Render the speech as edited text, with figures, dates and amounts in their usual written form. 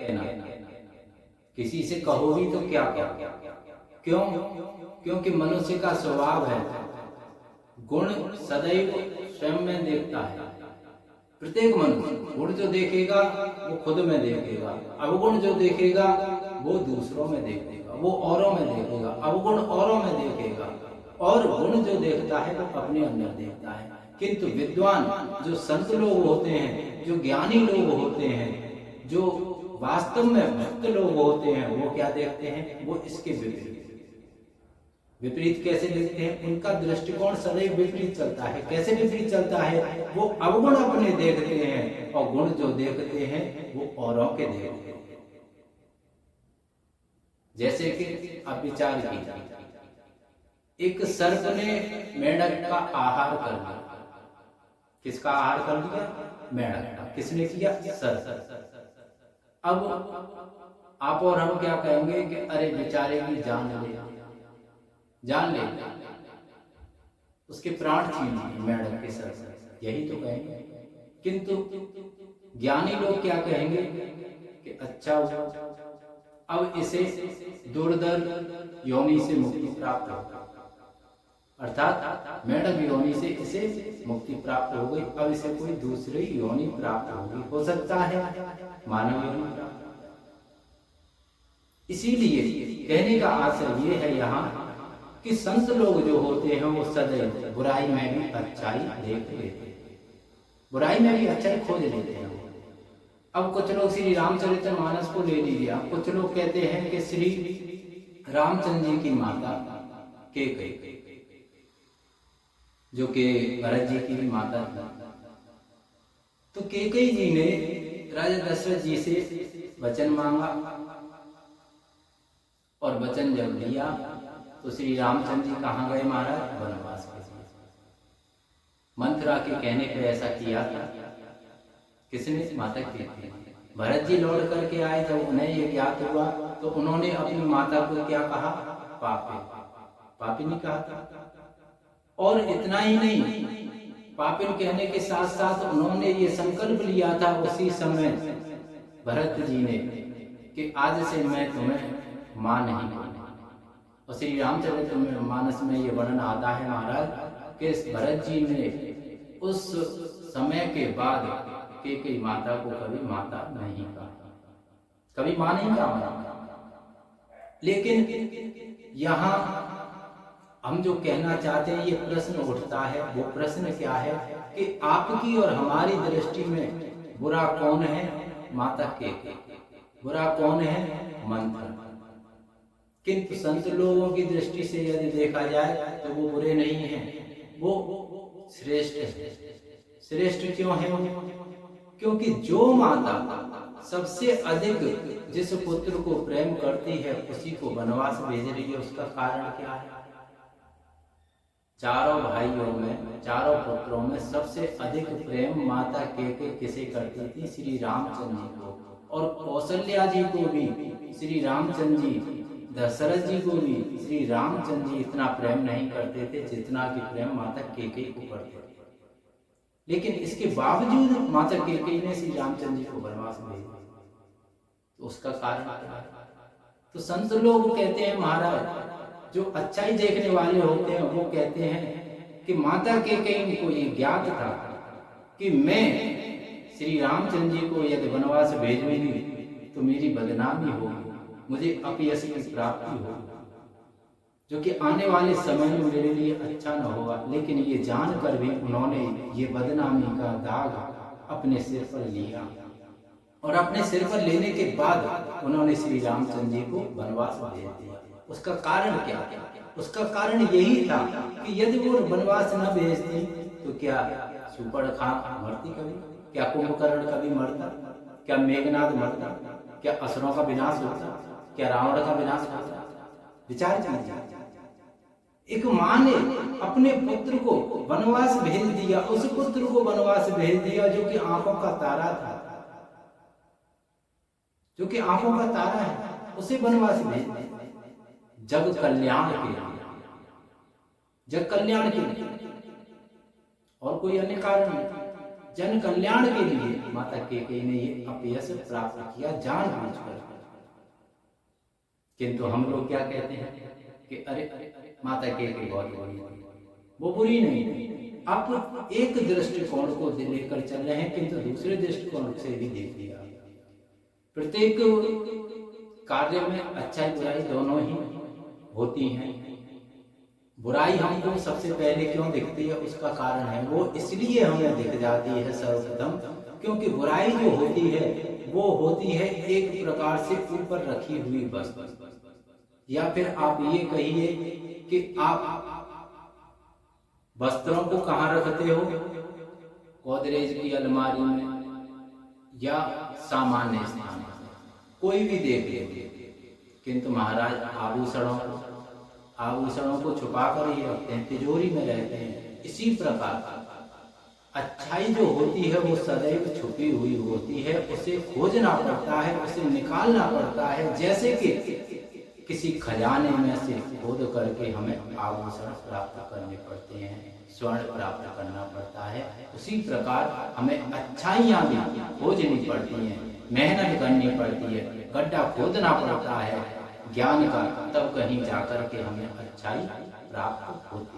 कहना, किसी से कहो भी तो क्या क्या, क्यों? क्योंकि मनुष्य का स्वभाव है गुण सदैव स्वयं में देखता है। प्रत्येक मनुष्य गुण जो देखेगा वो खुद में देखेगा, अवगुण जो देखेगा वो दूसरों में देखेगा, वो औरों में देखेगा, अवगुण औरों में देखेगा, और गुण जो देखता है वो अपने अंदर देखता है। किंतु विद्वान जो संत लोग होते हैं, जो ज्ञानी लोग होते हैं, जो वास्तव में भक्त लोग होते हैं, वो क्या देखते हैं? वो इसके विपरीत। विपरीत कैसे देखते हैं? उनका दृष्टिकोण सदैव विपरीत चलता है। कैसे विपरीत चलता है? वो अवगुण अपने देखते हैं और गुण जो देखते हैं वो औरों के देखते हैं। जैसे कि अब विचार कीजिए, एक सर्प ने मेंढक का आहार कर लिया। किसका आहार कर लिया? मेंढक का। किसने किया? सर्प। अब आप और हम क्या कहेंगे कि अरे बेचारे की जान ले, उसके प्राण छीन लिए मेंढक के सर्प, यही तो कहेंगे। किंतु ज्ञानी लोग क्या कहेंगे कि अच्छा अब इसे दुर्धर योनि से मुक्ति प्राप्त हो, अर्थात मेंढक योनि से इसे मुक्ति प्राप्त हो गई, अब इसे कोई दूसरी योनि प्राप्त होगी, हो सकता है मानव योनि प्राप्त। इसीलिए कहने का आशय ये है यहाँ कि संत लोग जो होते हैं वो सदैव बुराई में भी अच्छाई देख लेते हैं, बुराई में भी अच्छाई खोज लेते हैं। अब कुछ लोग श्री रामचरितमानस को ले लीजिए, अब कुछ लोग कहते हैं कि श्री रामचंद्र जी की माता कैकेयी, जो कि भरत जी की भी माता थी, तो कैकेयी जी ने राजा दशरथ जी से वचन मांगा और वचन जब लिया तो श्री रामचंद्र जी कहाँ गए महाराज? वनवास के। मंथरा के कहने पे ऐसा किया था। किसने? माता कैकेयी। भरत जी लौट करके आए, जब उन्हें ये ज्ञात हुआ तो उन्होंने अपनी माता को क्या कहा? पापिनी कहा था। और इतना ही नहीं, पापिन कहने के साथ साथ उन्होंने ये संकल्प लिया था उसी समय भरत जी ने कि आज से मैं तुम्हें मां नहीं कहूंगा। और श्री रामचरितमानस में ये वर्णन आता है महाराज कि भरत जी ने उस समय के बाद कैकेयी माता को कभी माता नहीं कहा, कभी मां नहीं कहा। लेकिन यहाँ हम जो कहना चाहते हैं, ये प्रश्न उठता है, वो प्रश्न क्या है कि आपकी और हमारी दृष्टि में बुरा कौन है? माता कैकेयी। बुरा कौन है? मंथरा। किंतु संत लोगों की दृष्टि से यदि देखा जाए तो वो बुरे नहीं हैं, वो श्रेष्ठ है। श्रेष्ठ क्यों है? क्योंकि जो माता सबसे अधिक जिस पुत्र को प्रेम करती है उसी को वनवास भेज रही है, उसका कारण क्या है? चारों भाइयों में, चारों पुत्रों में सबसे अधिक प्रेम माता कैकेयी किसे करती थी? श्री रामचंद्र जी को। और कौशल्या जी को भी श्री रामचंद्र जी, दशरथ जी को भी श्री रामचंद्र जी इतना प्रेम नहीं करते थे जितना कि प्रेम माता कैकेयी को करते थे। लेकिन इसके बावजूद माता कैकेयी ने श्री रामचंद्र जी को वनवास भेजा, तो उसका कारण क्या है? तो संत लोग कहते हैं महाराज, जो अच्छाई देखने वाले होते हैं वो कहते हैं कि माता कैकेयी को ये ज्ञात था कि मैं श्री रामचंद्र जी को यदि वनवास भेजूंगी तो मेरी बदनामी होगी, मुझे अपयश की प्राप्ति होगी, जो कि आने वाले समय में मेरे लिए अच्छा न होगा। लेकिन ये जानकर भी उन्होंने ये बदनामी का दाग अपने सिर पर लिया, और अपने सिर पर लेने के बाद उन्होंने श्री रामचंद्र जी को वनवास भेज दिया। उसका कारण क्या? उसका कारण यही था कि यदि वो वनवास न भेजती तो क्या शूर्पणखा मरती कभी? क्या कुंभकर्ण कभी मरता? क्या मेघनाद मरता? क्या असुरों का विनाश होता? क्या रावण का विनाश होता? विचार कीजिए, एक मां ने अपने पुत्र को वनवास भेज दिया, उस पुत्र को वनवास भेज दिया जो कि आंखों का तारा था, जो कि आंखों का तारा है, उसे वनवास भेज दिया जग कल्याण के लिए, जग कल्याण के लिए, और कोई अन्य कारण नहीं, जन कल्याण के लिए माता कैकेयी ने ये अपयश प्राप्त किया जानबूझकर। किंतु हम लोग क्या कहते हैं कि अरे माता कैकेयी बहुत बुरी थी। वो बुरी नहीं थी, आप एक दृष्टिकोण को लेकर चल रहे हैं, किंतु दूसरे दृष्टिकोण से भी देख लिया। प्रत्येक कार्य में अच्छाई बुराई दोनों ही होती हैं। बुराई हमको सबसे पहले क्यों दिखती है, उसका कारण है वो इसलिए हमें दिख जाती है सर्वप्रथम क्योंकि बुराई जो होती है वो होती है एक प्रकार से ऊपर रखी हुई वस्तु, या फिर आप ये कहिए कि आप वस्त्रों को कहाँ रखते हो, गोदरेज की अलमारी में या सामान्य स्थान में, कोई भी देख लीजिए। किंतु महाराज आभूषणों को छुपा कर ही रखते हैं, तिजोरी में रहते हैं। इसी प्रकार अच्छाई जो होती है वो सदैव छुपी हुई होती है, उसे खोजना पड़ता है, उसे निकालना पड़ता है। जैसे कि किसी खजाने में से खोद करके हमें आभूषण प्राप्त करने पड़ते हैं, स्वर्ण प्राप्त करना पड़ता है, उसी प्रकार हमें अच्छाइयाँ भी खोजनी पड़ती हैं, मेहनत करनी पड़ती है, गड्ढा खोदना पड़ता है ज्ञान का, तब कहीं जाकर के हमें अच्छाई प्राप्त होती है।